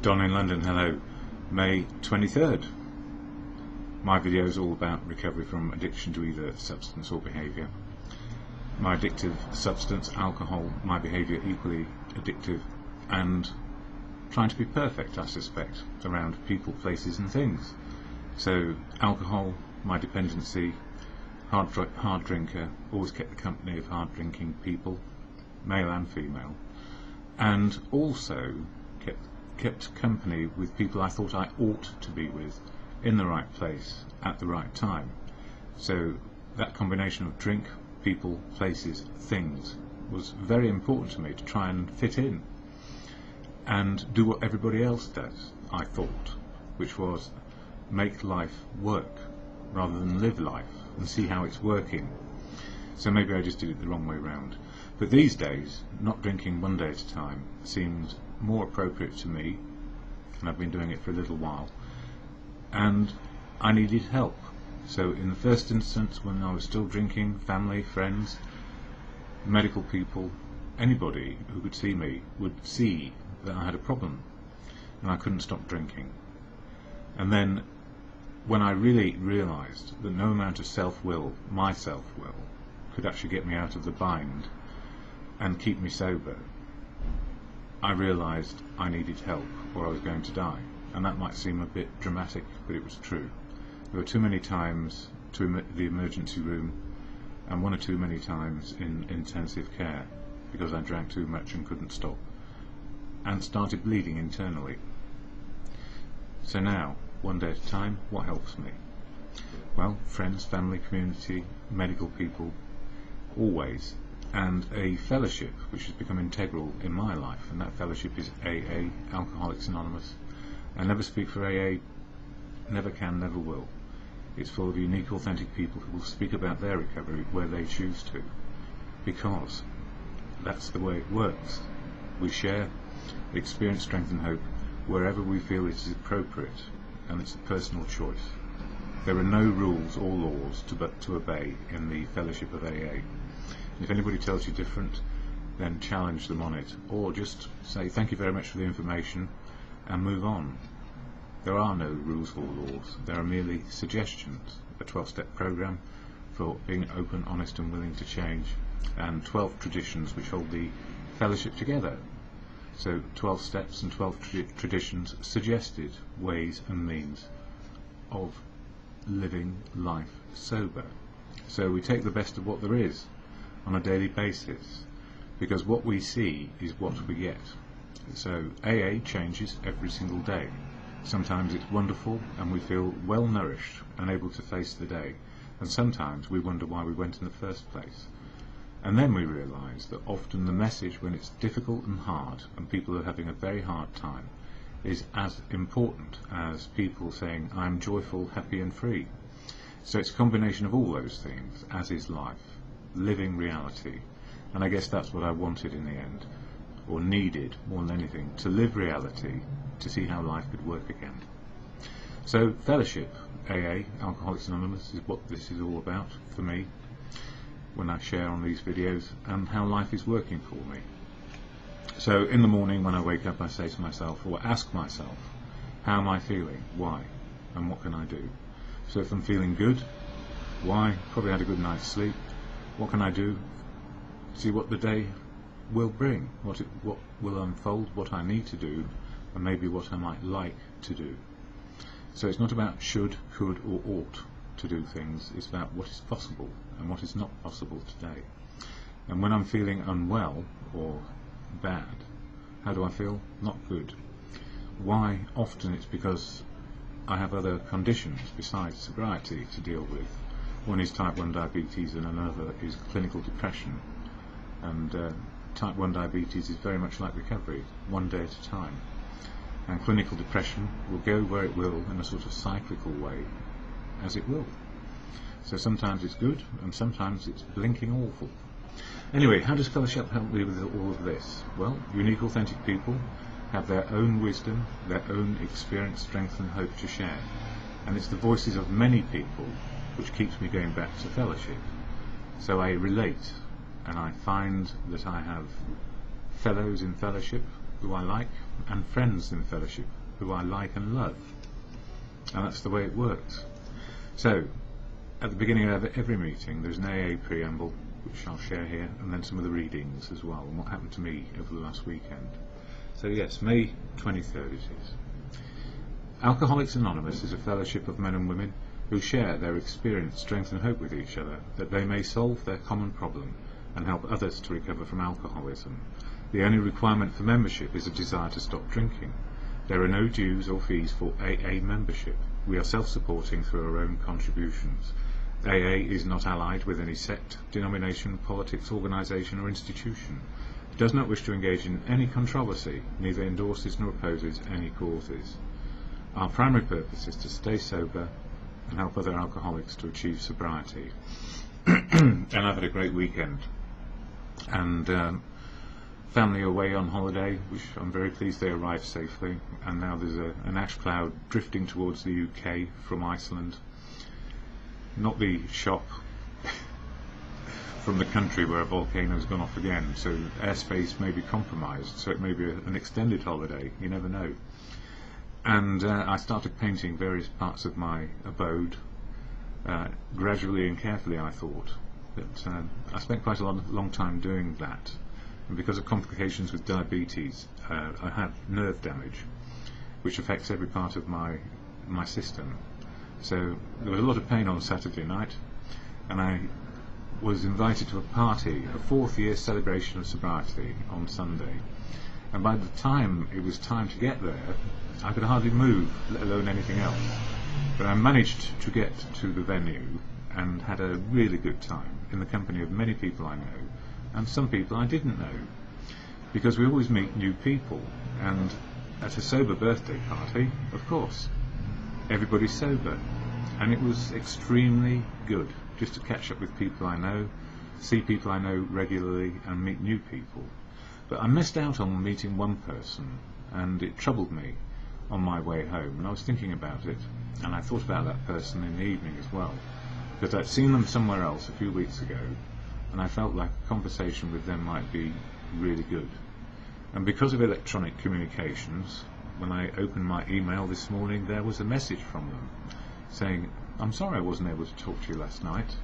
Don in London, hello. May 23rd. My video is all about recovery from addiction to either substance or behaviour. My addictive substance, alcohol, my behaviour equally addictive, and trying to be perfect, I suspect, around people, places and things. So alcohol, my dependency, hard drinker, always kept the company of hard drinking people, male and female, and also kept company with people I thought I ought to be with, in the right place, at the right time. So that combination of drink, people, places, things was very important to me to try and fit in and do what everybody else does, I thought, which was make life work rather than live life and see how it's working. So maybe I just did it the wrong way round. But these days, not drinking one day at a time seems more appropriate to me, and I've been doing it for a little while, and I needed help. So in the first instance, when I was still drinking, family, friends, medical people, anybody who could see me would see that I had a problem and I couldn't stop drinking. And then when I really realised that no amount of self-will, my self-will, could actually get me out of the bind and keep me sober, I realised I needed help or I was going to die. And that might seem a bit dramatic, but it was true. There were too many times to the emergency room, and one or two many times in intensive care because I drank too much and couldn't stop, and started bleeding internally. So now, one day at a time, what helps me? Well, friends, family, community, medical people, always, and a fellowship which has become integral in my life, and that fellowship is AA, Alcoholics Anonymous. I never speak for AA, never can, never will. It's full of unique, authentic people who will speak about their recovery where they choose to, because that's the way it works. We share experience, strength and hope wherever we feel it is appropriate, and it's a personal choice. There are no rules or laws to obey in the fellowship of AA. If anybody tells you different, then challenge them on it, or just say thank you very much for the information and move on. There are no rules or laws, there are merely suggestions, a 12-step program for being open, honest and willing to change, and 12 traditions which hold the fellowship together. So 12 steps and 12 traditions, suggested ways and means of living life sober. So we take the best of what there is on a daily basis, because what we see is what we get. So AA changes every single day. Sometimes it's wonderful and we feel well nourished and able to face the day, and sometimes we wonder why we went in the first place. And then we realise that often the message, when it's difficult and hard and people are having a very hard time, is as important as people saying I'm joyful, happy and free. So it's a combination of all those things, as is life, living reality. And I guess that's what I wanted in the end, or needed more than anything, to live reality, to see how life could work again. So fellowship, AA, Alcoholics Anonymous, is what this is all about for me when I share on these videos, and how life is working for me. So in the morning when I wake up, I say to myself, or ask myself, how am I feeling, why, and what can I do? So if I'm feeling good, why? Probably had a good night's sleep. What can I do? See what the day will bring, what will unfold, what I need to do, and maybe what I might like to do. So it's not about should, could or ought to do things, it's about what is possible and what is not possible today. And when I'm feeling unwell or bad, how do I feel? Not good. Why? Often it's because I have other conditions besides sobriety to deal with. One is type 1 diabetes and another is clinical depression. And type 1 diabetes is very much like recovery, one day at a time. And clinical depression will go where it will in a sort of cyclical way, as it will. So sometimes it's good and sometimes it's blinking awful. Anyway, how does fellowship help me with all of this? Well, unique, authentic people have their own wisdom, their own experience, strength and hope to share. And it's the voices of many people which keeps me going back to fellowship. So I relate, and I find that I have fellows in fellowship who I like, and friends in fellowship who I like and love. And that's the way it works. So, at the beginning of every meeting, there's an AA preamble, which I'll share here, and then some of the readings as well, and what happened to me over the last weekend. So yes, May 23rd it is. Alcoholics Anonymous is a fellowship of men and women who share their experience, strength and hope with each other, that they may solve their common problem and help others to recover from alcoholism. The only requirement for membership is a desire to stop drinking. There are no dues or fees for AA membership. We are self-supporting through our own contributions. AA is not allied with any sect, denomination, politics, organisation or institution. It does not wish to engage in any controversy, neither endorses nor opposes any causes. Our primary purpose is to stay sober and help other alcoholics to achieve sobriety. And I've had a great weekend. And family away on holiday, which I'm very pleased they arrived safely, and now there's an ash cloud drifting towards the UK from Iceland. Not the shock from the country where a volcano's gone off again, so airspace may be compromised, so it may be an extended holiday, you never know. And I started painting various parts of my abode, gradually and carefully I thought. But I spent quite a long time doing that. And because of complications with diabetes, I had nerve damage, which affects every part of my system. So there was a lot of pain on Saturday night, and I was invited to a party, a 4th year celebration of sobriety on Sunday. And by the time it was time to get there, I could hardly move, let alone anything else. But I managed to get to the venue and had a really good time in the company of many people I know, and some people I didn't know, because we always meet new people. And at a sober birthday party, of course, everybody's sober, and it was extremely good just to catch up with people I know, see people I know regularly, and meet new people. But I missed out on meeting one person, and it troubled me on my way home, and I was thinking about it, and I thought about that person in the evening as well, because I'd seen them somewhere else a few weeks ago, and I felt like a conversation with them might be really good. And because of electronic communications, when I opened my email this morning, there was a message from them saying, "I'm sorry I wasn't able to talk to you last night."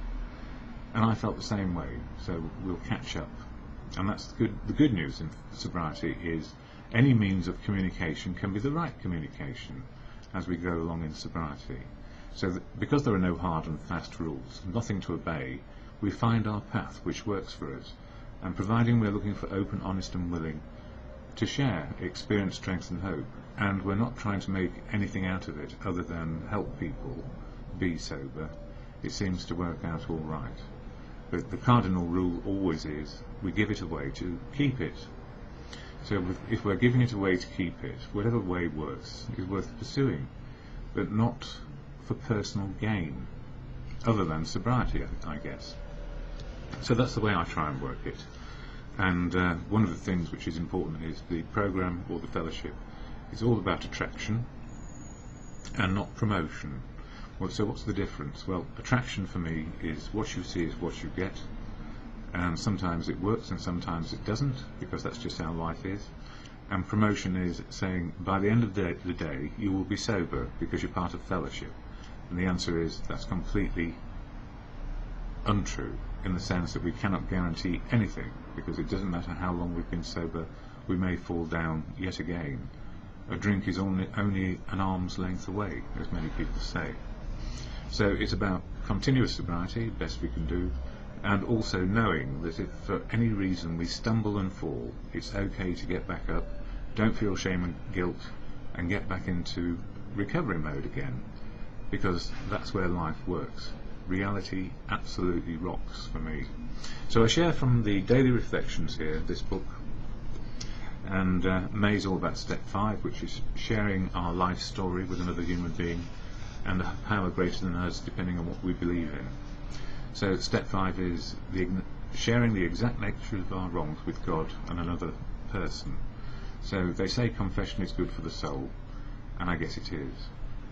And I felt the same way, so we'll catch up. And that's the good news in sobriety is any means of communication can be the right communication as we go along in sobriety. So that because there are no hard and fast rules, nothing to obey, we find our path which works for us, and providing we're looking for open, honest and willing to share experience, strength and hope, and we're not trying to make anything out of it other than help people be sober, it seems to work out all right. But the cardinal rule always is we give it away to keep it. So if we're giving it away to keep it, whatever way works is worth pursuing, but not for personal gain, other than sobriety, I guess. So that's the way I try and work it. And one of the things which is important is the program or the fellowship is all about attraction and not promotion. Well, so what's the difference? Well, attraction for me is what you see is what you get, and sometimes it works and sometimes it doesn't, because that's just how life is. And promotion is saying by the end of the day you will be sober because you're part of fellowship, and the answer is that's completely untrue, in the sense that we cannot guarantee anything, because it doesn't matter how long we've been sober, we may fall down yet again. A drink is only an arm's length away, as many people say. So it's about continuous sobriety, best we can do, and also knowing that if for any reason we stumble and fall, it's okay to get back up, don't feel shame and guilt, and get back into recovery mode again, because that's where life works. Reality absolutely rocks for me. So I share from the Daily Reflections here, this book, and May's all about step 5, which is sharing our life story with another human being and a power greater than us, depending on what we believe in. So step 5 is sharing the exact nature of our wrongs with God and another person. So they say confession is good for the soul, and I guess it is.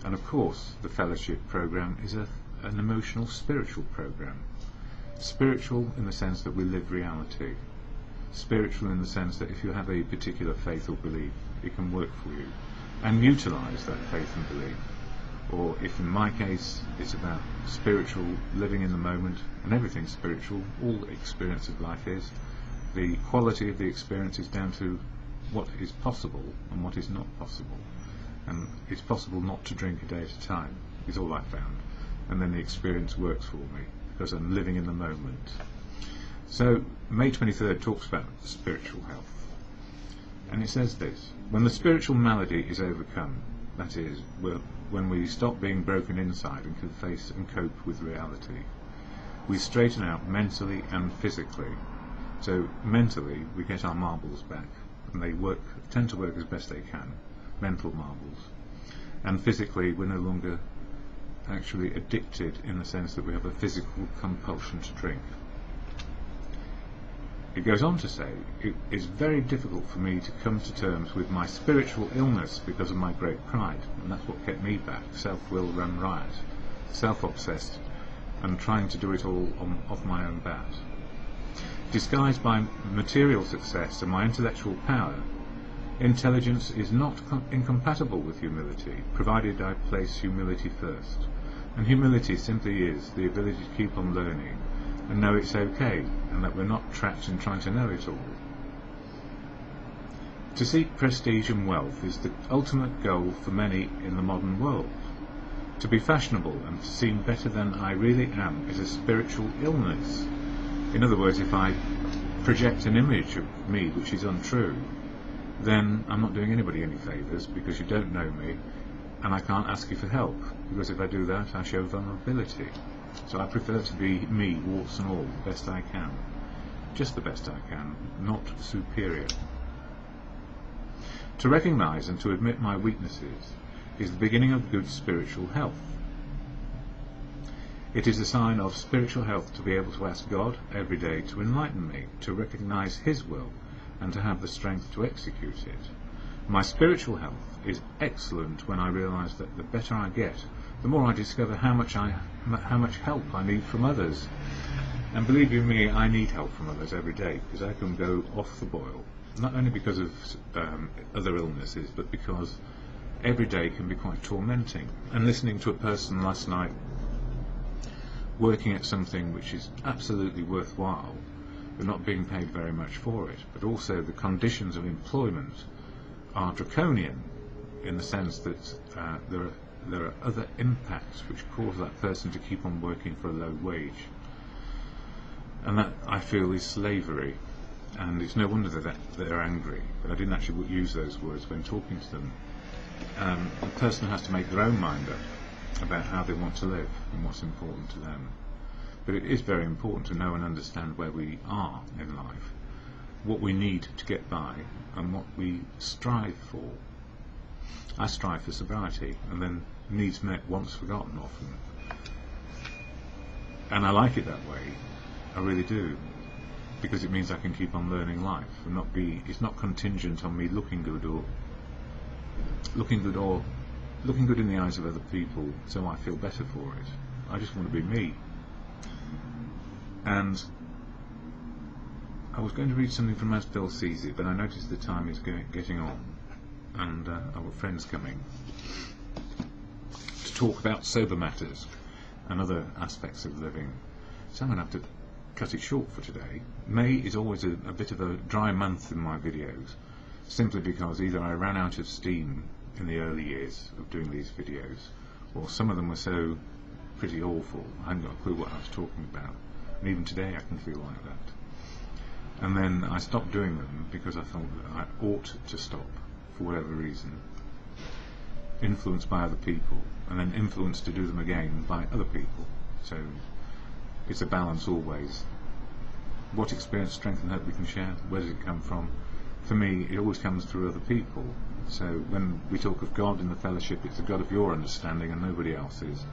And of course the fellowship program is an emotional spiritual program. Spiritual in the sense that we live reality. spiritual in the sense that if you have a particular faith or belief, it can work for you, and utilise that faith and belief. Or if in my case it's about spiritual, living in the moment, and everything's spiritual, all experience of life is, the quality of the experience is down to what is possible and what is not possible. And it's possible not to drink a day at a time, is all I found, and then the experience works for me because I'm living in the moment. So May 23rd talks about spiritual health, and it says this: when the spiritual malady is overcome, that is, when we stop being broken inside and can face and cope with reality, we straighten out mentally and physically. So mentally we get our marbles back, and they tend to work as best they can, mental marbles. And physically we're no longer actually addicted in the sense that we have a physical compulsion to drink. It goes on to say, it is very difficult for me to come to terms with my spiritual illness because of my great pride, and that's what kept me back. Self-will run riot, self-obsessed, and trying to do it all off my own bat. Disguised by material success and my intellectual power, intelligence is not incompatible with humility, provided I place humility first. And humility simply is the ability to keep on learning and know it's okay, and that we're not trapped in trying to know it all. To seek prestige and wealth is the ultimate goal for many in the modern world. To be fashionable and to seem better than I really am is a spiritual illness. In other words, if I project an image of me which is untrue, then I'm not doing anybody any favours, because you don't know me, and I can't ask you for help, because if I do that I show vulnerability. So I prefer to be me, warts and all, the best I can. Just the best I can, not superior. To recognise and to admit my weaknesses is the beginning of good spiritual health. It is a sign of spiritual health to be able to ask God every day to enlighten me, to recognise His will, and to have the strength to execute it. My spiritual health is excellent when I realise that the better I get, the more I discover how much help I need from others. And believe you me, I need help from others every day, because I can go off the boil, not only because of other illnesses, but because every day can be quite tormenting. And listening to a person last night working at something which is absolutely worthwhile, but not being paid very much for it, but also the conditions of employment are draconian, in the sense that there are other impacts which cause that person to keep on working for a low wage, and that I feel is slavery. And it's no wonder that they're angry, but I didn't actually use those words when talking to them. The person has to make their own mind up about how they want to live and what's important to them. But it is very important to know and understand where we are in life, what we need to get by, and what we strive for. I strive for sobriety, and then needs met, once forgotten often. And I like it that way, I really do, because it means I can keep on learning life and it's not contingent on me looking good in the eyes of other people so I feel better for it. I just want to be me. And I was going to read something from As Bill Sees It, but I noticed the time is getting on, and our friend's coming to talk about sober matters and other aspects of living. So I'm going to have to cut it short for today. May is always a bit of a dry month in my videos, simply because either I ran out of steam in the early years of doing these videos, or some of them were so pretty awful I hadn't got a clue what I was talking about, and even today I can feel like that. And then I stopped doing them because I thought that I ought to stop for whatever reason, influenced by other people, and then influenced to do them again by other people. So it's a balance always. What experience, strength and hope we can share, where does it come from? For me, it always comes through other people. So when we talk of God in the fellowship, it's the God of your understanding and nobody else's.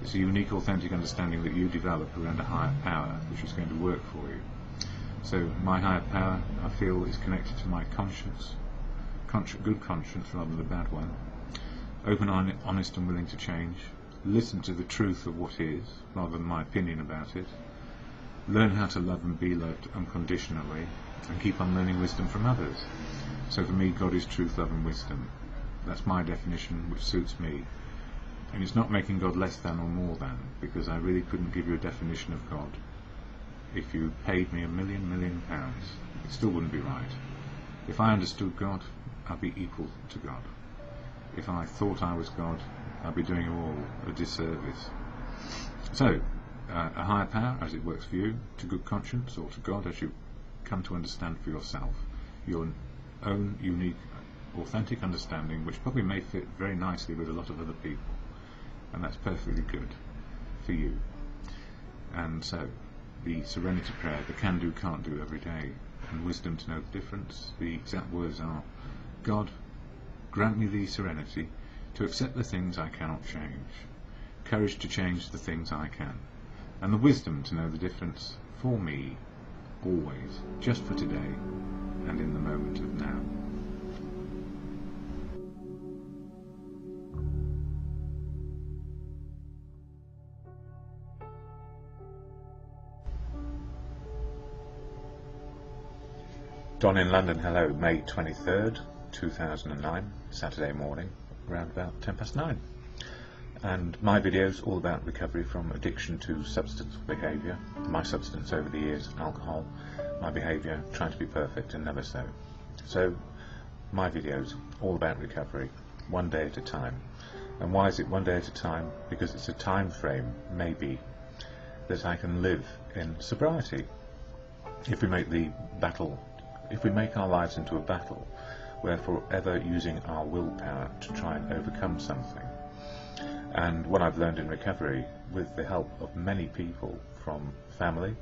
It's a unique, authentic understanding that you develop around a higher power which is going to work for you. So my higher power, I feel, is connected to my conscience, good conscience rather than a bad one, open, honest and willing to change, listen to the truth of what is rather than my opinion about it, learn how to love and be loved unconditionally, and keep on learning wisdom from others. So for me, God is truth, love and wisdom. That's my definition, which suits me. And it's not making God less than or more than, because I really couldn't give you a definition of God. If you paid me £1 million, it still wouldn't be right. If I understood God, I'd be equal to God. If I thought I was God, I'd be doing you all a disservice. So, a higher power, as it works for you, to good conscience, or to God as you come to understand for yourself, your own unique, authentic understanding, which probably may fit very nicely with a lot of other people, and that's perfectly good for you. And so, the serenity prayer, the can do, can't do every day, and wisdom to know the difference. The exact words are, God, grant me the serenity to accept the things I cannot change, courage to change the things I can, and the wisdom to know the difference for me, always, just for today, and in the moment of now. DonInLondon, hello, May 23rd, 2009, Saturday morning, around about 9:10. And my videos all about recovery from addiction to substance behaviour. My substance over the years, alcohol. My behaviour, trying to be perfect and never so. So, my videos all about recovery, one day at a time. And why is it one day at a time? Because it's a time frame, maybe, that I can live in sobriety. If we make our lives into a battle, we're forever using our willpower to try and overcome something. And what I've learned in recovery, with the help of many people from family,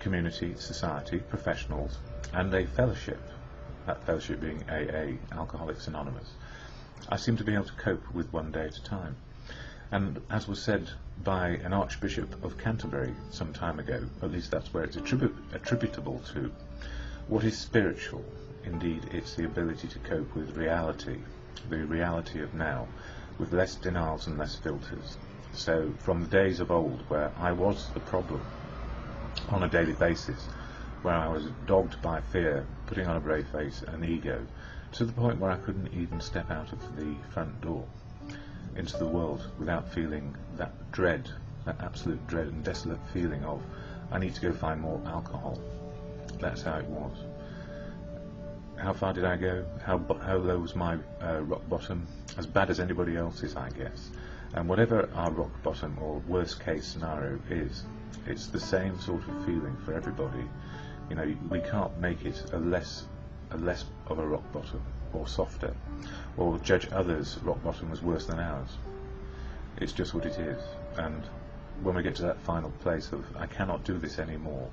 community, society, professionals, and a fellowship, that fellowship being AA, Alcoholics Anonymous, I seem to be able to cope with one day at a time. And as was said by an Archbishop of Canterbury some time ago, at least that's where it's attributable to, what is spiritual? Indeed, it's the ability to cope with reality, the reality of now, with less denials and less filters. So from the days of old, where I was the problem on a daily basis, where I was dogged by fear, putting on a brave face and ego, to the point where I couldn't even step out of the front door into the world without feeling that dread, that absolute dread and desolate feeling of, I need to go find more alcohol. That's how it was. How far did I go? How low was my rock bottom? As bad as anybody else's, I guess. And whatever our rock bottom or worst case scenario is, it's the same sort of feeling for everybody. You know, we can't make it a less of a rock bottom, or softer, or judge others' rock bottom as worse than ours. It's just what it is. And when we get to that final place of, I cannot do this anymore,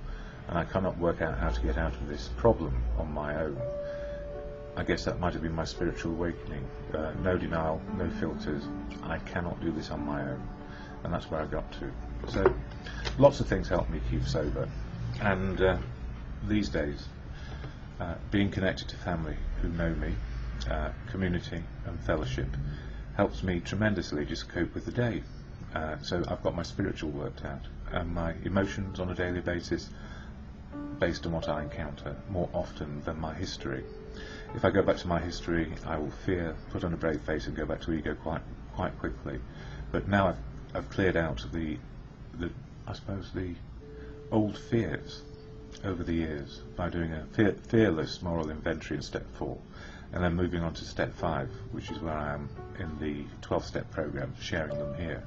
and I cannot work out how to get out of this problem on my own, I guess that might have been my spiritual awakening. No denial, no filters. I cannot do this on my own. And that's where I got to. So, lots of things help me keep sober. And these days, being connected to family who know me, community and fellowship, helps me tremendously just cope with the day. So I've got my spiritual worked out, and my emotions on a daily basis, based on what I encounter more often than my history. If I go back to my history, I will fear, put on a brave face and go back to ego quite quickly. But now I've cleared out the old fears over the years by doing a fearless moral inventory in step 4, and then moving on to step 5, which is where I am in the 12-step program, sharing them here.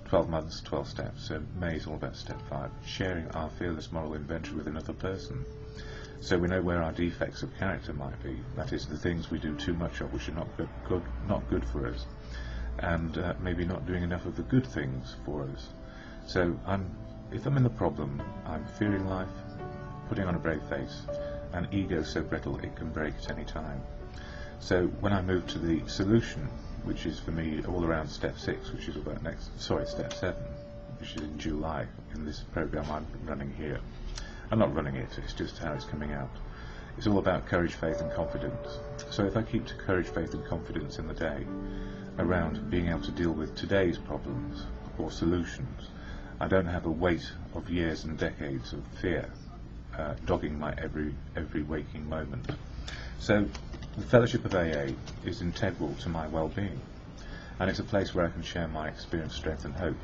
12 months, 12 steps. So May is all about step 5, sharing our fearless moral inventory with another person. So we know where our defects of character might be. That is, the things we do too much of, which are not good for us, and maybe not doing enough of the good things for us. So if I'm in the problem, I'm fearing life, putting on a brave face, and ego so brittle it can break at any time. So when I move to the solution, which is for me all around step 6, which is about step 7, which is in July, in this program I'm running here. I'm not running it, it's just how it's coming out. It's all about courage, faith and confidence. So if I keep to courage, faith and confidence in the day, around being able to deal with today's problems or solutions, I don't have a weight of years and decades of fear dogging my every waking moment. So the fellowship of AA is integral to my well-being, and it's a place where I can share my experience, strength and hope,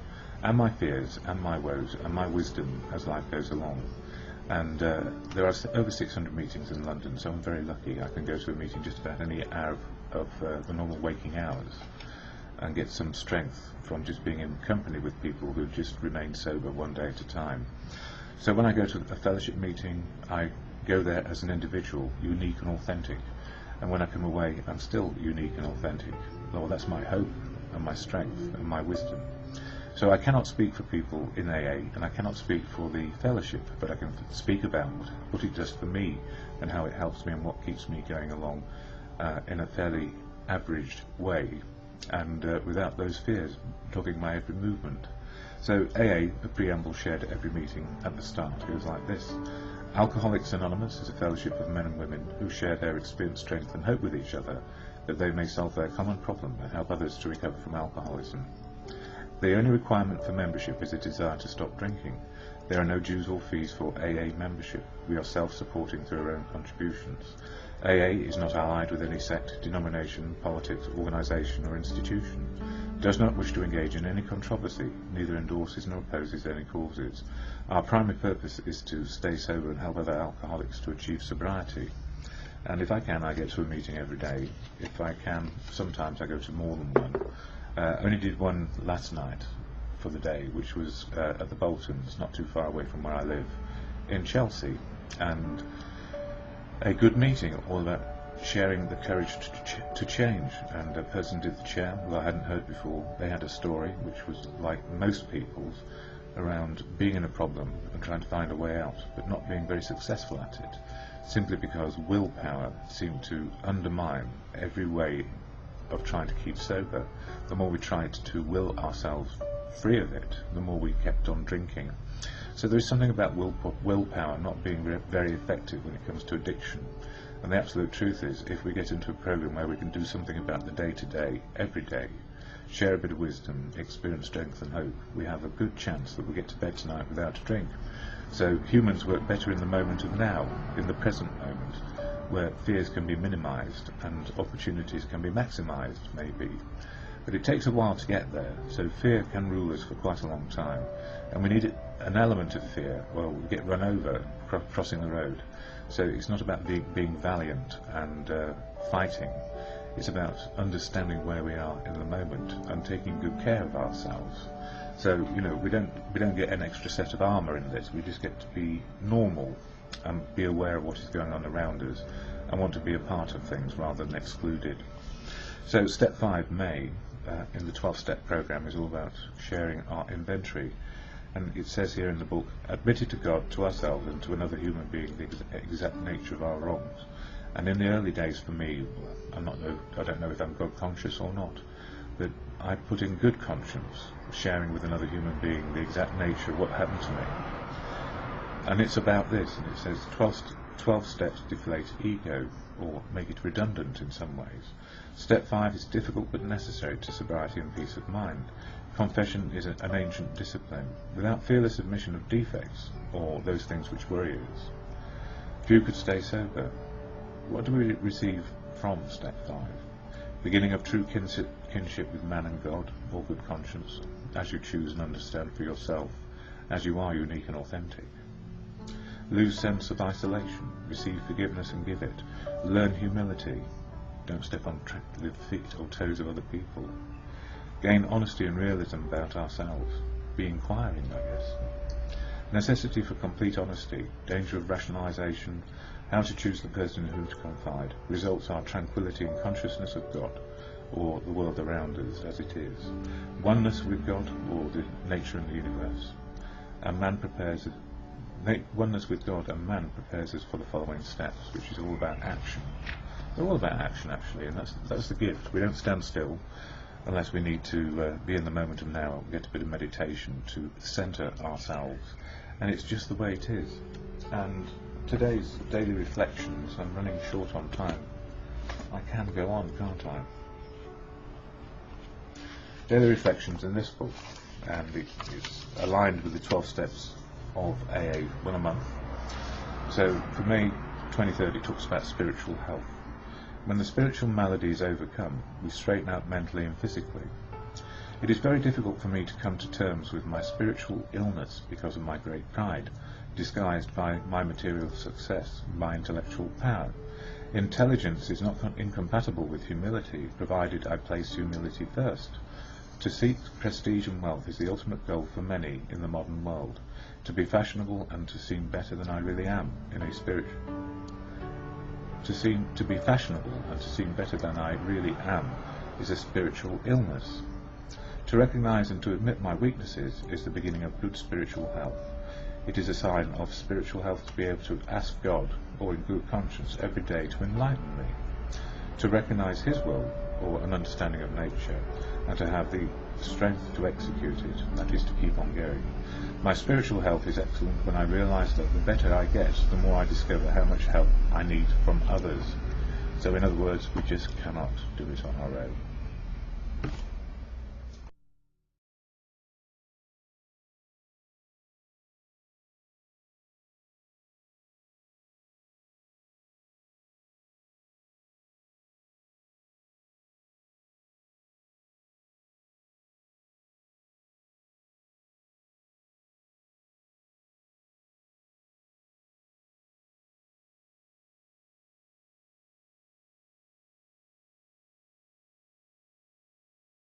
and my fears and my woes and my wisdom as life goes along. And there are over 600 meetings in London, so I'm very lucky. I can go to a meeting just about any hour of the normal waking hours and get some strength from just being in company with people who just remain sober one day at a time. So when I go to a fellowship meeting, I go there as an individual, unique and authentic, and when I come away, I'm still unique and authentic. Well, that's my hope and my strength and my wisdom. So I cannot speak for people in AA, and I cannot speak for the fellowship, but I can speak about what it does for me and how it helps me and what keeps me going along in a fairly averaged way, and without those fears dogging my every movement. So AA, a preamble shared at every meeting at the start, goes like this. Alcoholics Anonymous is a fellowship of men and women who share their experience, strength and hope with each other, that they may solve their common problem and help others to recover from alcoholism. The only requirement for membership is a desire to stop drinking. There are no dues or fees for AA membership. We are self-supporting through our own contributions. AA is not allied with any sect, denomination, politics, organisation or institution, does not wish to engage in any controversy, neither endorses nor opposes any causes. Our primary purpose is to stay sober and help other alcoholics to achieve sobriety. And if I can, I get to a meeting every day. If I can, sometimes I go to more than one. Only did one last night for the day, which was at the Boltons, not too far away from where I live, in Chelsea. And a good meeting, all about sharing the courage to change. And a person did the chair, who I hadn't heard before. They had a story, which was like most people's, around being in a problem and trying to find a way out, but not being very successful at it, simply because willpower seemed to undermine every way of trying to keep sober. The more we tried to will ourselves free of it, the more we kept on drinking. So there is something about willpower not being very effective when it comes to addiction. And the absolute truth is, if we get into a program where we can do something about the day-to-day, every day, share a bit of wisdom, experience strength and hope, we have a good chance that we'll get to bed tonight without a drink. So humans work better in the moment of now, in the present moment, where fears can be minimised and opportunities can be maximised, maybe. But it takes a while to get there, so fear can rule us for quite a long time. And we need an element of fear. Well, we get run over crossing the road. So it's not about being valiant and fighting. It's about understanding where we are in the moment and taking good care of ourselves. So, you know, we don't get an extra set of armour in this. We just get to be normal and be aware of what is going on around us and want to be a part of things rather than excluded. So step 5, May, in the 12-step program, is all about sharing our inventory. And it says here in the book, admitted to God, to ourselves and to another human being the exact nature of our wrongs. And in the early days for me, I don't know if I'm God conscious or not, but I put in good conscience, sharing with another human being the exact nature of what happened to me. And it's about this, and it says 12 steps deflate ego, or make it redundant in some ways. Step 5 is difficult but necessary to sobriety and peace of mind. Confession is an ancient discipline. Without fearless admission of defects, or those things which worry us, few could stay sober. What do we receive from step 5? Beginning of true kinship with man and God, or good conscience, as you choose and understand for yourself, as you are unique and authentic. Lose sense of isolation, receive forgiveness and give it. Learn humility, don't step on the feet or toes of other people. Gain honesty and realism about ourselves, be inquiring, I guess. Necessity for complete honesty, danger of rationalisation, how to choose the person in whom to confide. Results are tranquility and consciousness of God, or the world around us as it is. Oneness with God, or the nature and the universe. Oneness with God and man prepares us for the following steps, which is all about action. They're all about action, actually, and that's the gift. We don't stand still unless we need to be in the moment of now. We get a bit of meditation to centre ourselves, and it's just the way it is. And today's daily reflections, I'm running short on time. I can go on, can't I? Daily reflections in this book and it's aligned with the 12 steps of AA, 1 a month. So for me, 23rd, it talks about spiritual health. When the spiritual malady is overcome, we straighten out mentally and physically. It is very difficult for me to come to terms with my spiritual illness because of my great pride, disguised by my material success, my intellectual power. Intelligence is not incompatible with humility, provided I place humility first. To seek prestige and wealth is the ultimate goal for many in the modern world. To be fashionable and to seem better than I really am in a spiritual... To be fashionable and to seem better than I really am is a spiritual illness. To recognize and to admit my weaknesses is the beginning of good spiritual health. It is a sign of spiritual health to be able to ask God, or in good conscience, every day to enlighten me. To recognize His will, or an understanding of nature, and to have the strength to execute it, that is to keep on going. My spiritual health is excellent when I realize that the better I get, the more I discover how much help I need from others. So in other words, we just cannot do it on our own.